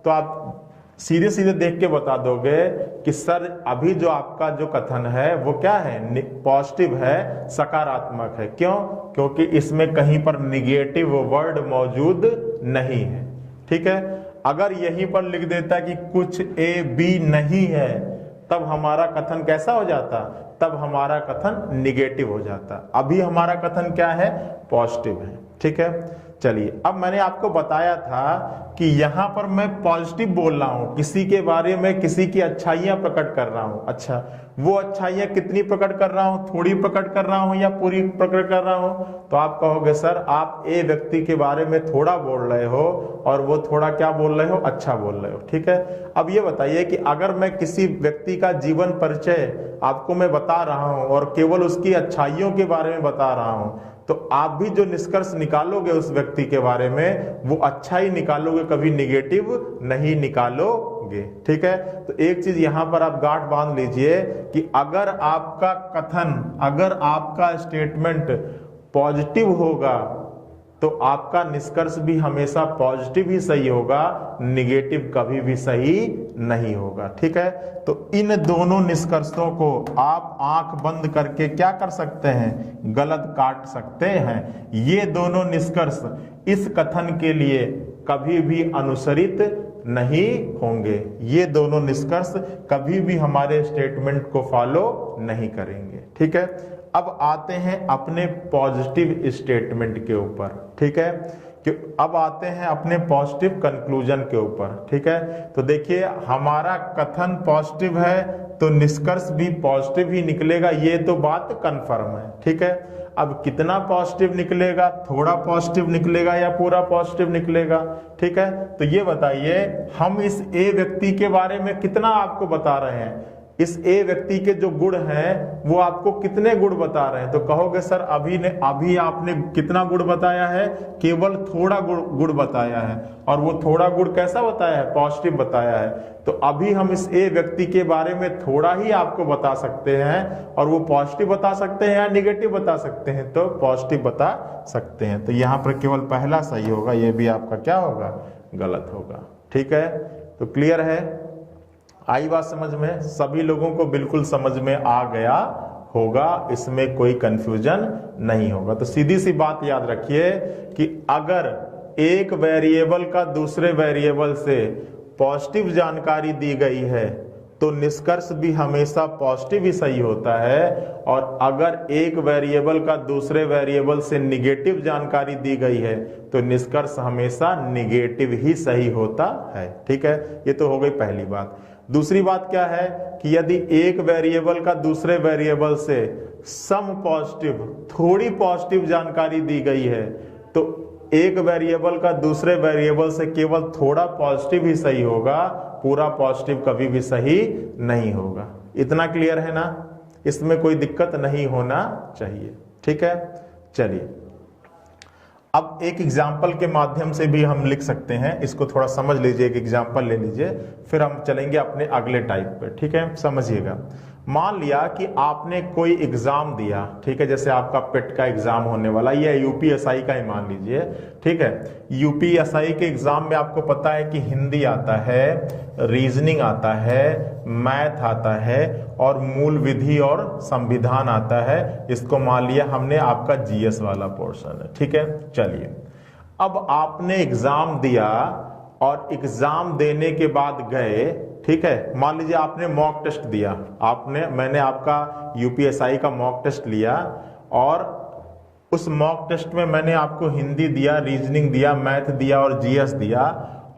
A: तो आप सीधे सीधे देख के बता दोगे कि सर अभी जो आपका जो कथन है वो क्या है, पॉजिटिव है, सकारात्मक है। क्यों? क्योंकि इसमें कहीं पर निगेटिव वर्ड मौजूद नहीं है। ठीक है, अगर यहीं पर लिख देता कि कुछ ए बी नहीं है तब हमारा कथन कैसा हो जाता, तब हमारा कथन निगेटिव हो जाता। अभी हमारा कथन क्या है, पॉजिटिव है। ठीक है, चलिए अब मैंने आपको बताया था कि यहां पर मैं पॉजिटिव बोल रहा हूं, किसी के बारे में किसी की अच्छाइयां प्रकट कर रहा हूं। अच्छा, वो अच्छाइयां कितनी प्रकट कर रहा हूं, थोड़ी प्रकट कर रहा हूं या पूरी प्रकट कर रहा हूं? तो आप कहोगे सर आप ए व्यक्ति के बारे में थोड़ा बोल रहे हो और वो थोड़ा क्या बोल रहे हो, अच्छा बोल रहे हो। ठीक है, अब ये बताइए कि अगर मैं किसी व्यक्ति का जीवन परिचय आपको मैं बता रहा हूं और केवल उसकी अच्छाइयों के बारे में बता रहा हूं, तो आप भी जो निष्कर्ष निकालोगे उस व्यक्ति के बारे में वो अच्छा ही निकालोगे, कभी निगेटिव नहीं निकालोगे। ठीक है, तो एक चीज यहां पर आप गांठ बांध लीजिए कि अगर आपका कथन, अगर आपका स्टेटमेंट पॉजिटिव होगा तो आपका निष्कर्ष भी हमेशा पॉजिटिव ही सही होगा, निगेटिव कभी भी सही नहीं होगा। ठीक है, तो इन दोनों निष्कर्षों को आप आंख बंद करके क्या कर सकते हैं, गलत काट सकते हैं। ये दोनों निष्कर्ष इस कथन के लिए कभी भी अनुसरित नहीं होंगे। ये दोनों निष्कर्ष कभी भी हमारे स्टेटमेंट को फॉलो नहीं करेंगे। ठीक है, अब आते हैं अपने पॉजिटिव स्टेटमेंट के ऊपर। ठीक है, कि अब आते हैं अपने पॉजिटिव कंक्लूजन के ऊपर। ठीक है, तो देखिए हमारा कथन पॉजिटिव है तो निष्कर्ष भी पॉजिटिव ही निकलेगा, ये तो बात कंफर्म है। ठीक है, अब कितना पॉजिटिव निकलेगा, थोड़ा पॉजिटिव निकलेगा या पूरा पॉजिटिव निकलेगा? ठीक है, तो ये बताइए हम इस ए व्यक्ति के बारे में कितना आपको बता रहे हैं, इस ए व्यक्ति के जो गुण हैं वो आपको कितने गुण बता रहे हैं? तो कहोगे सर अभी आपने कितना गुण बताया है, केवल थोड़ा गुण बताया है, और वो थोड़ा गुण कैसा बताया है, पॉजिटिव बताया है। तो अभी हम इस ए व्यक्ति के बारे में थोड़ा ही आपको बता सकते हैं, और वो पॉजिटिव बता सकते हैं या निगेटिव बता सकते हैं, तो पॉजिटिव बता सकते हैं। तो यहाँ पर केवल पहला सही होगा, ये भी आपका क्या होगा, गलत होगा। ठीक है, तो क्लियर है, आई बात समझ में? सभी लोगों को बिल्कुल समझ में आ गया होगा, इसमें कोई कंफ्यूजन नहीं होगा। तो सीधी सी बात याद रखिए कि अगर एक वेरिएबल का दूसरे वेरिएबल से पॉजिटिव जानकारी दी गई है तो निष्कर्ष भी हमेशा पॉजिटिव ही सही होता है, और अगर एक वेरिएबल का दूसरे वेरिएबल से निगेटिव जानकारी दी गई है तो निष्कर्ष हमेशा निगेटिव ही सही होता है। ठीक है, ये तो हो गई पहली बात। दूसरी बात क्या है कि यदि एक वेरिएबल का दूसरे वेरिएबल से सम पॉजिटिव, थोड़ी पॉजिटिव जानकारी दी गई है तो एक वेरिएबल का दूसरे वेरिएबल से केवल थोड़ा पॉजिटिव ही सही होगा, पूरा पॉजिटिव कभी भी सही नहीं होगा। इतना क्लियर है ना? इसमें कोई दिक्कत नहीं होना चाहिए। ठीक है, चलिए अब एक एग्जाम्पल के माध्यम से भी हम लिख सकते हैं, इसको थोड़ा समझ लीजिए, एक एग्जाम्पल ले लीजिए, फिर हम चलेंगे अपने अगले टाइप पे। ठीक है, समझिएगा। मान लिया कि आपने कोई एग्जाम दिया, ठीक है, जैसे आपका पेट का एग्जाम होने वाला, ये यूपीएसआई का ही मान लीजिए। ठीक है, यूपीएसआई के एग्जाम में आपको पता है कि हिंदी आता है, रीजनिंग आता है, मैथ आता है और मूल विधि और संविधान आता है। इसको मान लिया हमने आपका जीएस वाला पोर्शन है। ठीक है, चलिए अब आपने एग्जाम दिया और एग्जाम देने के बाद गए, ठीक है, मान लीजिए आपने मॉक टेस्ट दिया, मैंने आपका यूपीएसआई का मॉक टेस्ट लिया और उस मॉक टेस्ट में मैंने आपको हिंदी दिया, रीजनिंग दिया, मैथ दिया और जीएस दिया,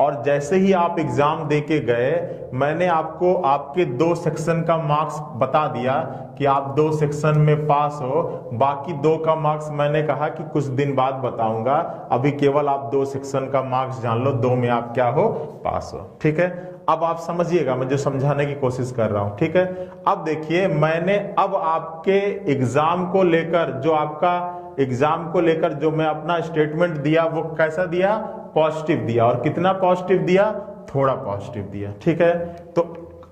A: और जैसे ही आप एग्जाम देके गए मैंने आपको आपके 2 सेक्शन का मार्क्स बता दिया कि आप 2 सेक्शन में पास हो, बाकी 2 का मार्क्स मैंने कहा कि कुछ दिन बाद बताऊंगा, अभी केवल आप 2 सेक्शन का मार्क्स जान लो, 2 में आप क्या हो, पास हो। ठीक है, अब आप समझिएगा मैं जो समझाने की कोशिश कर रहा हूं। ठीक है, अब देखिए मैंने अब आपके एग्जाम को लेकर जो मैं अपना स्टेटमेंट दिया वो कैसा दिया, पॉजिटिव दिया, और कितना पॉजिटिव दिया, थोड़ा पॉजिटिव दिया। ठीक है, तो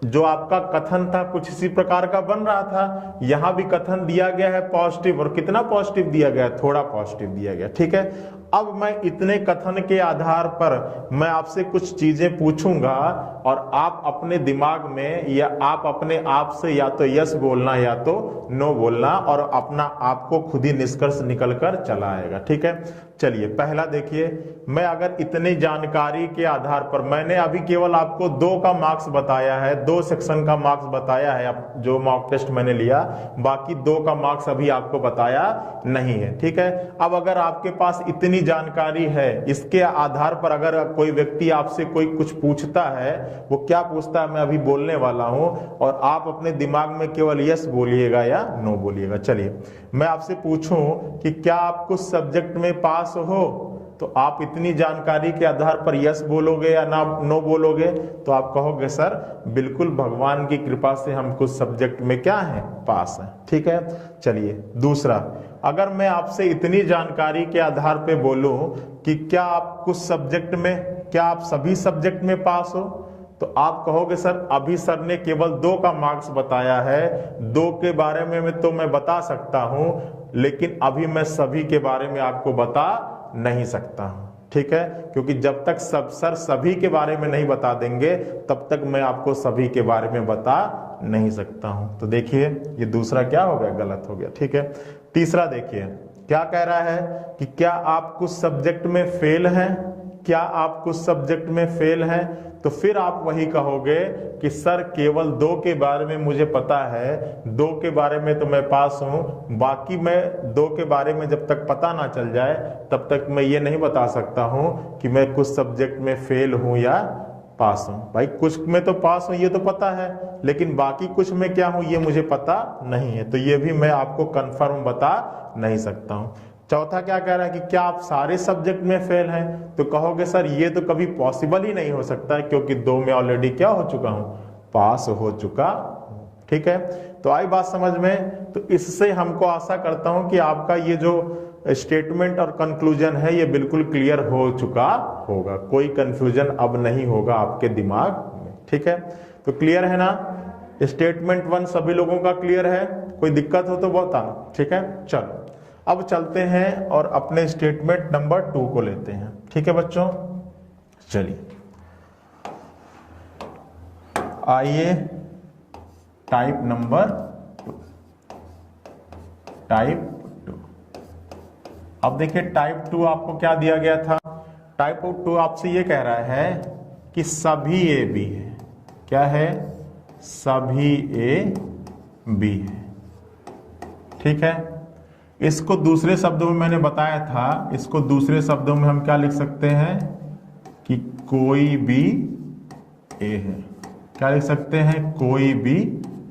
A: जो आपका कथन था कुछ इसी प्रकार का बन रहा था। यहां भी कथन दिया गया है पॉजिटिव, और कितना पॉजिटिव दिया गया है, थोड़ा पॉजिटिव दिया गया। ठीक है, अब मैं इतने कथन के आधार पर मैं आपसे कुछ चीजें पूछूंगा और आप अपने दिमाग में या आप अपने आप से या तो यस बोलना या तो नो बोलना, और अपना आपको खुद ही निष्कर्ष निकल कर चला आएगा। ठीक है, चलिए पहला देखिए, मैं अगर इतनी जानकारी के आधार पर, मैंने अभी केवल आपको 2 का मार्क्स बताया है, 2 सेक्शन का मार्क्स बताया है जो मॉक टेस्ट मैंने लिया, बाकी 2 का मार्क्स अभी आपको बताया नहीं है। ठीक है, अब अगर आपके पास इतनी जानकारी है, इसके आधार पर अगर कोई व्यक्ति आपसे कोई कुछ पूछता है, वो क्या पूछता है मैं अभी बोलने वाला हूं, और आप अपने दिमाग में केवल यस बोलिएगा या नो बोलिएगा। चलिए मैं आपसे पूछूं कि क्या आप कुछ सब्जेक्ट में पास हो, तो आप इतनी जानकारी के आधार पर यस बोलोगे या ना नो बोलोगे, तो आप कहोगे सर बिल्कुल भगवान की कृपा से हम कुछ सब्जेक्ट में क्या है, पास हैं। ठीक है, चलिए दूसरा, अगर मैं आपसे इतनी जानकारी के आधार पे बोलूं कि क्या आप कुछ सब्जेक्ट में, क्या आप सभी सब्जेक्ट में पास हो, तो आप कहोगे सर अभी सर ने केवल 2 का मार्क्स बताया है, 2 के बारे में तो मैं बता सकता हूं, लेकिन अभी मैं सभी के बारे में आपको बता नहीं सकता हूं। ठीक है, क्योंकि जब तक सर सभी के बारे में नहीं बता देंगे तब तक मैं आपको सभी के बारे में बता नहीं सकता हूं। तो देखिए ये दूसरा क्या हो गया, गलत हो गया। ठीक है, तीसरा देखिए क्या कह रहा है कि क्या आप कुछ सब्जेक्ट में फेल हैं, क्या आप कुछ सब्जेक्ट में फेल हैं, तो फिर आप वही कहोगे कि सर केवल 2 के बारे में मुझे पता है, 2 के बारे में तो मैं पास हूं, बाकी मैं 2 के बारे में जब तक पता ना चल जाए तब तक मैं ये नहीं बता सकता हूं कि मैं कुछ सब्जेक्ट में फेल हूं या पास हूं। भाई कुछ में तो पास हूं ये तो पता है, लेकिन बाकी कुछ में क्या हूं ये मुझे पता नहीं है, तो ये भी मैं आपको कंफर्म बता नहीं सकता हूं। चौथा क्या कह रहा है कि क्या आप सारे सब्जेक्ट में फेल हैं, तो कहोगे सर ये तो कभी पॉसिबल ही नहीं हो सकता है, क्योंकि 2 में ऑलरेडी क्या हो चुका हूं, पास हो चुका। ठीक है, तो आई बात समझ में। तो इससे हमको आशा करता हूं कि आपका ये जो स्टेटमेंट और कंक्लूजन है ये बिल्कुल क्लियर हो चुका होगा, कोई कंफ्यूजन अब नहीं होगा आपके दिमाग में। ठीक है, तो क्लियर है ना, स्टेटमेंट 1 सभी लोगों का क्लियर है, कोई दिक्कत हो तो बताना। ठीक है, चलो अब चलते हैं और अपने स्टेटमेंट नंबर 2 को लेते हैं। ठीक है बच्चों, चलिए आइए टाइप नंबर 2। अब देखिए टाइप 2 आपको क्या दिया गया था, टाइप 2 आपसे ये कह रहा है कि सभी ए बी है, क्या है, सभी ए बी है। ठीक है, इसको दूसरे शब्दों में मैंने बताया था, इसको दूसरे शब्दों में हम क्या लिख सकते हैं कि कोई भी ए है, क्या लिख सकते हैं, कोई भी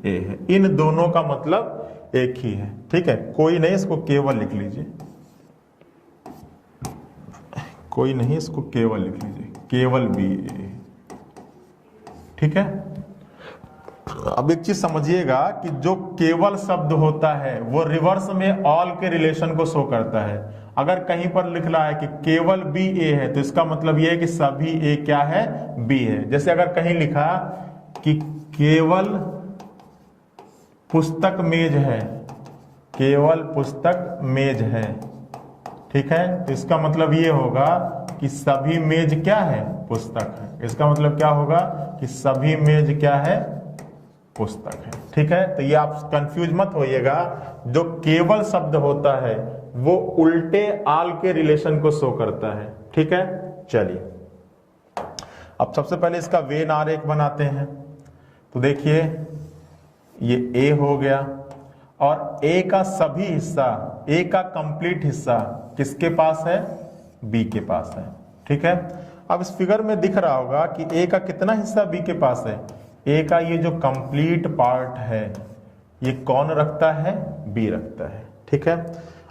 A: ए है। इन दोनों का मतलब एक ही है। ठीक है, कोई नहीं, इसको केवल लिख लीजिए, कोई नहीं, इसको केवल लिख लीजिए, केवल बी ए। ठीक है, अब एक चीज समझिएगा कि जो केवल शब्द होता है वो रिवर्स में ऑल के रिलेशन को शो करता है। अगर कहीं पर लिख रहा है कि केवल बी ए है, तो इसका मतलब यह है कि सभी ए क्या है, बी है। जैसे अगर कहीं लिखा कि केवल पुस्तक मेज है, केवल पुस्तक मेज है, ठीक है, तो इसका मतलब ये होगा कि सभी मेज क्या है, पुस्तक है। इसका मतलब क्या होगा कि सभी मेज क्या है, पुस्तक है। ठीक है, तो ये आप कंफ्यूज मत होइएगा, जो केवल शब्द होता है वो उल्टे आल के रिलेशन को शो करता है। ठीक है, चलिए अब सबसे पहले इसका वेन आरेख बनाते हैं। तो देखिए ये ए हो गया, और ए का सभी हिस्सा, ए का कंप्लीट हिस्सा किसके पास है, बी के पास है। ठीक है, अब इस फिगर में दिख रहा होगा कि ए का कितना हिस्सा बी के पास है, ए का ये जो कंप्लीट पार्ट है ये कौन रखता है, बी रखता है। ठीक है,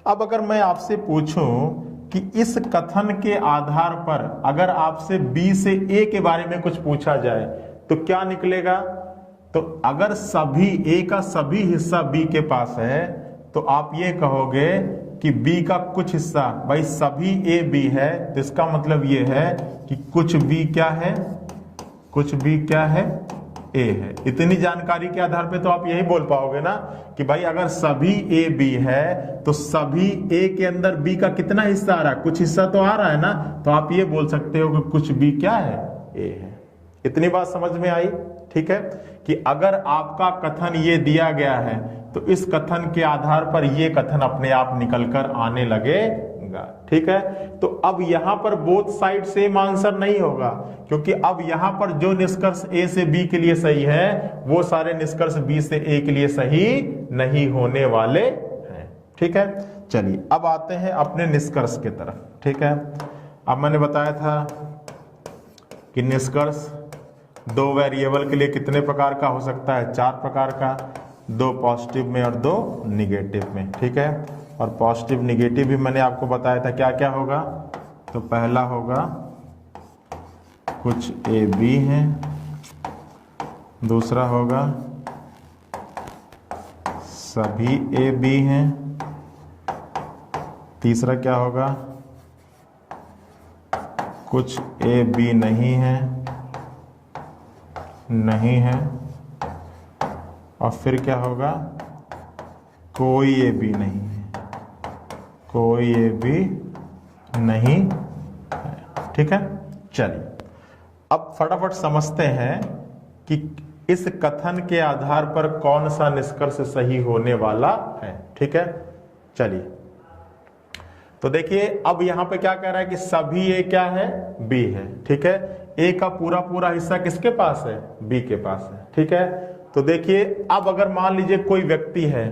A: अब अगर मैं आपसे पूछूं कि इस कथन के आधार पर अगर आपसे बी से ए के बारे में कुछ पूछा जाए तो क्या निकलेगा, तो अगर सभी ए का सभी हिस्सा बी के पास है तो आप ये कहोगे कि बी का कुछ हिस्सा, भाई सभी ए बी है, तो इसका मतलब ये है कि कुछ बी क्या है, कुछ बी क्या है, ए है। इतनी जानकारी के आधार पे तो आप यही बोल पाओगे ना कि भाई अगर सभी ए बी है तो सभी ए के अंदर बी का कितना हिस्सा आ रहा है, कुछ हिस्सा तो आ रहा है ना, तो आप ये बोल सकते हो कि कुछ बी क्या है, ए है। इतनी बात समझ में आई? ठीक है, कि अगर आपका कथन ये दिया गया है तो इस कथन के आधार पर ये कथन अपने आप निकलकर आने लगेगा। ठीक है, तो अब यहां पर बोथ साइड सेम आंसर नहीं होगा, क्योंकि अब यहां पर जो निष्कर्ष ए से बी के लिए सही है वो सारे निष्कर्ष बी से ए के लिए सही नहीं होने वाले हैं। ठीक है, चलिए अब आते हैं अपने निष्कर्ष की तरफ। ठीक है, अब मैंने बताया था कि निष्कर्ष दो वेरिएबल के लिए कितने प्रकार का हो सकता है, 4 प्रकार का, 2 पॉजिटिव में और 2 निगेटिव में। ठीक है, और पॉजिटिव निगेटिव भी मैंने आपको बताया था क्या क्या होगा। तो पहला होगा कुछ ए बी है, दूसरा होगा सभी ए बी हैं, तीसरा क्या होगा कुछ ए बी नहीं है, नहीं है, और फिर क्या होगा कोई ए बी नहीं है, कोई ए बी नहीं है। ठीक है, चलिए अब फटाफट समझते हैं कि इस कथन के आधार पर कौन सा निष्कर्ष सही होने वाला है। ठीक है, चलिए तो देखिए अब यहां पे क्या कह रहा है कि सभी ए क्या है, बी है। ठीक है, ए का पूरा पूरा हिस्सा किसके पास है, बी के पास है। ठीक है, तो देखिए अब अगर मान लीजिए कोई व्यक्ति है,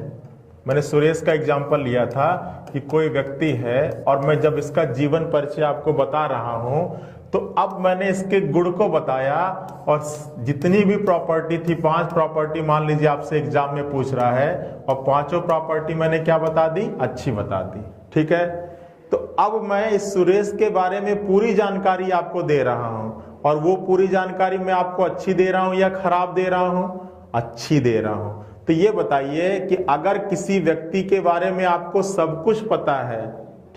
A: मैंने सुरेश का एग्जांपल लिया था कि कोई व्यक्ति है और मैं जब इसका जीवन परिचय आपको बता रहा हूं तो अब मैंने इसके गुण को बताया और जितनी भी प्रॉपर्टी थी, 5 प्रॉपर्टी मान लीजिए आपसे एग्जाम में पूछ रहा है, और 5 प्रॉपर्टी मैंने क्या बता दी, अच्छी बता दी। ठीक है, तो अब मैं इस सुरेश के बारे में पूरी जानकारी आपको दे रहा हूं, और वो पूरी जानकारी मैं आपको अच्छी दे रहा हूं या खराब दे रहा हूं, अच्छी दे रहा हूं। तो ये बताइए कि अगर किसी व्यक्ति के बारे में आपको सब कुछ पता है,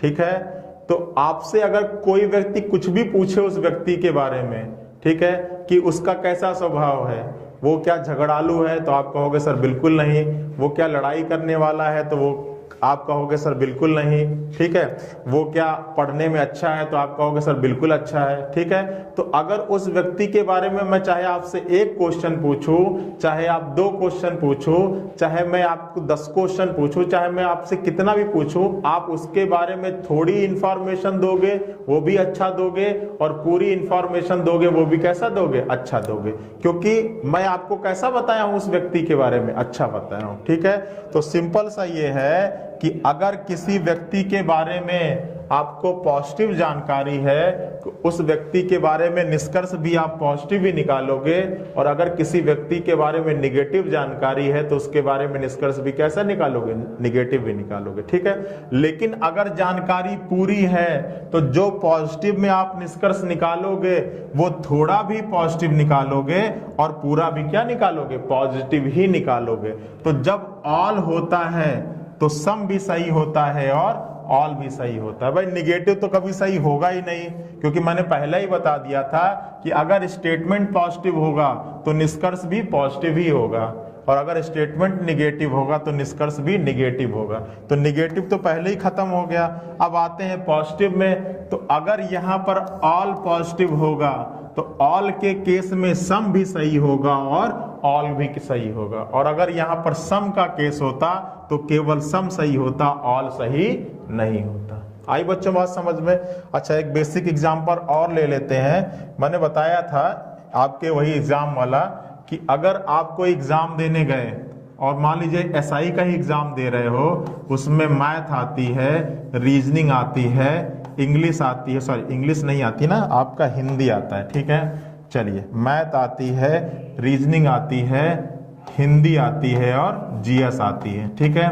A: ठीक है, तो आपसे अगर कोई व्यक्ति कुछ भी पूछे उस व्यक्ति के बारे में, ठीक है, कि उसका कैसा स्वभाव है, वो क्या झगड़ालू है, तो आप कहोगे सर बिल्कुल नहीं। वो क्या लड़ाई करने वाला है, तो वो आप कहोगे सर बिल्कुल नहीं। ठीक है, वो क्या पढ़ने में अच्छा है, तो आप कहोगे सर बिल्कुल अच्छा है। ठीक है, तो अगर उस व्यक्ति के बारे में मैं चाहे आपसे 1 क्वेश्चन पूछूं, चाहे आप 2 क्वेश्चन पूछूं, चाहे मैं आपको 10 क्वेश्चन पूछूं, चाहे मैं आपसे कितना भी पूछूं, आप उसके बारे में थोड़ी इंफॉर्मेशन दोगे वो भी अच्छा दोगे, और पूरी इंफॉर्मेशन दोगे वो भी कैसा दोगे, अच्छा दोगे, क्योंकि मैं आपको कैसा बताया हूं उस व्यक्ति के बारे में, अच्छा बताया हूं। ठीक है, तो सिंपल सा ये है कि अगर किसी व्यक्ति के बारे में आपको पॉजिटिव जानकारी है तो उस व्यक्ति के बारे में निष्कर्ष भी आप पॉजिटिव ही निकालोगे, और अगर किसी व्यक्ति के बारे में निगेटिव जानकारी है तो उसके बारे में निष्कर्ष भी कैसा निकालोगे, निगेटिव भी निकालोगे। ठीक है, लेकिन अगर जानकारी पूरी है तो जो पॉजिटिव में आप निष्कर्ष निकालोगे वो थोड़ा भी पॉजिटिव निकालोगे और पूरा भी क्या निकालोगे, पॉजिटिव ही निकालोगे। तो जब ऑल होता है तो सम भी सही होता है और ऑल भी सही होता है। भाई निगेटिव तो कभी सही होगा ही नहीं, क्योंकि मैंने पहले ही बता दिया था कि अगर स्टेटमेंट पॉजिटिव होगा तो निष्कर्ष भी पॉजिटिव ही होगा, और अगर स्टेटमेंट निगेटिव होगा तो निष्कर्ष भी निगेटिव होगा। तो निगेटिव तो पहले ही खत्म हो गया। अब आते हैं पॉजिटिव में, तो अगर यहां पर ऑल पॉजिटिव होगा तो ऑल के केस में सम भी सही होगा और ऑल भी सही होगा, और अगर यहां पर सम का केस होता तो केवल सम सही होता, ऑल सही नहीं होता। आई बच्चों बात समझ में? अच्छा, एक बेसिक एग्जांपल और ले लेते हैं। मैंने बताया था आपके वही एग्जाम वाला कि अगर आप कोई एग्जाम देने गए और मान लीजिए एसआई का ही एग्जाम दे रहे हो, उसमें मैथ आती है, रीजनिंग आती है, इंग्लिश आती है, सॉरी इंग्लिश नहीं आती ना, आपका हिंदी आता है। ठीक है, चलिए मैथ आती है, रीजनिंग आती है, हिंदी आती है और जीएस आती है। ठीक है,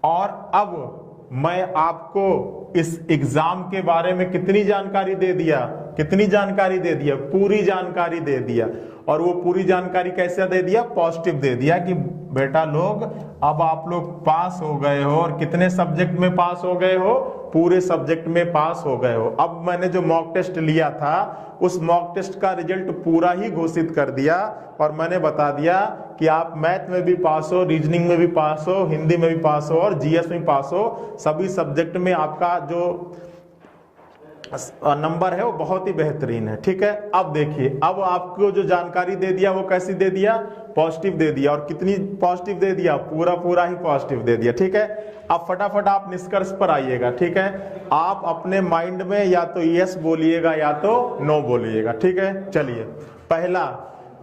A: और अब मैं आपको इस एग्जाम के बारे में कितनी जानकारी दे दिया, कितनी जानकारी दे दिया, पूरी जानकारी दे दिया, और वो पूरी जानकारी कैसे दे दिया, पॉजिटिव दे दिया कि बेटा लोग अब आप लोग पास हो गए हो, और कितने सब्जेक्ट में पास हो गए हो, पूरे सब्जेक्ट में पास हो गए हो। अब मैंने जो मॉक टेस्ट लिया था उस मॉक टेस्ट का रिजल्ट पूरा ही घोषित कर दिया और मैंने बता दिया कि आप मैथ में भी पास हो, रीजनिंग में भी पास हो, हिंदी में भी पास हो और जीएस में पास हो। सभी सब्जेक्ट में आपका जो नंबर है वो बहुत ही बेहतरीन है। ठीक है, अब देखिए, अब आपको जो जानकारी दे दिया वो कैसी दे दिया, पॉजिटिव दे दिया। और कितनी पॉजिटिव दे दिया, पूरा ही पॉजिटिव दे दिया। ठीक है, अब फटाफट आप निष्कर्ष पर आइएगा। ठीक है, आप अपने माइंड में या तो यस बोलिएगा या तो नो बोलिएगा। ठीक है, चलिए, पहला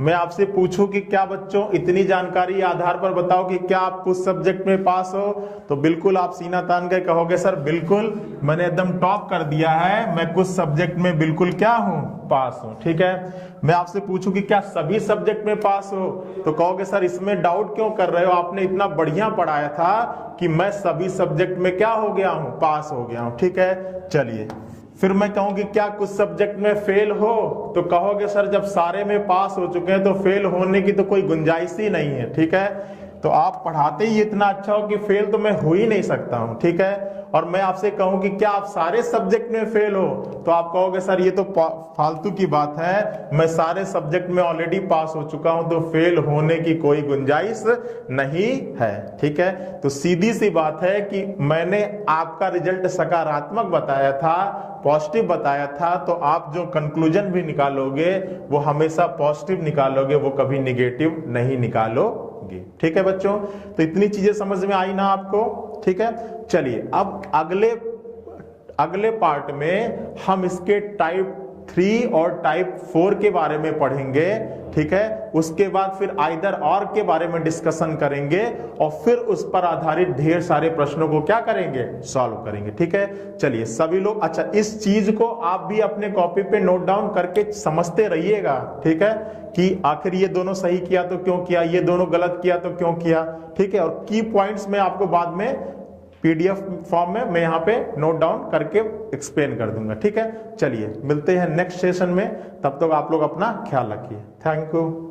A: मैं आपसे पूछूं कि क्या बच्चों इतनी जानकारी आधार पर बताओ कि क्या आप कुछ सब्जेक्ट में पास हो, तो बिल्कुल आप सीना तान के कहोगे सर बिल्कुल मैंने एकदम टॉप कर दिया है, मैं कुछ सब्जेक्ट में बिल्कुल क्या हूं, पास हूं। ठीक है, मैं आपसे पूछूं कि क्या सभी सब्जेक्ट में पास हो, तो कहोगे सर इसमें डाउट क्यों कर रहे हो, आपने इतना बढ़िया पढ़ाया था कि मैं सभी सब्जेक्ट में क्या हो गया हूं, पास हो गया हूं। ठीक है, चलिए, फिर मैं कहूं कि क्या कुछ सब्जेक्ट में फेल हो, तो कहोगे सर जब सारे में पास हो चुके हैं तो फेल होने की तो कोई गुंजाइश ही नहीं है। ठीक है, तो आप पढ़ाते ही इतना अच्छा हो कि फेल तो मैं हो ही नहीं सकता हूं। ठीक है, और मैं आपसे कहूं कि क्या आप सारे सब्जेक्ट में फेल हो, तो आप कहोगे सर ये तो फालतू की बात है, मैं सारे सब्जेक्ट में ऑलरेडी पास हो चुका हूं तो फेल होने की कोई गुंजाइश नहीं है। ठीक है, तो सीधी सी बात है कि मैंने आपका रिजल्ट सकारात्मक बताया था, पॉजिटिव बताया था, तो आप जो कंक्लूजन भी निकालोगे वो हमेशा पॉजिटिव निकालोगे, वो कभी निगेटिव नहीं निकालोगे। ठीक है बच्चों, तो इतनी चीजें समझ में आई ना आपको। ठीक है, चलिए अब अगले पार्ट में हम इसके टाइप 3 और टाइप 4 के बारे में पढ़ेंगे। ठीक है, उसके बाद फिर आइदर और के बारे में डिस्कशन करेंगे और फिर उस पर आधारित ढेर सारे प्रश्नों को क्या करेंगे, सॉल्व करेंगे। ठीक है, चलिए सभी लोग, अच्छा इस चीज को आप भी अपने कॉपी पे नोट डाउन करके समझते रहिएगा। ठीक है, कि आखिर ये दोनों सही किया तो क्यों किया, ये दोनों गलत किया तो क्यों किया। ठीक है, और की पॉइंट्स में आपको बाद में पीडीएफ फॉर्म में मैं यहाँ पे नोट डाउन करके एक्सप्लेन कर दूंगा। ठीक है, चलिए मिलते हैं नेक्स्ट सेशन में, तब तक आप लोग अपना ख्याल रखिए। Thank you.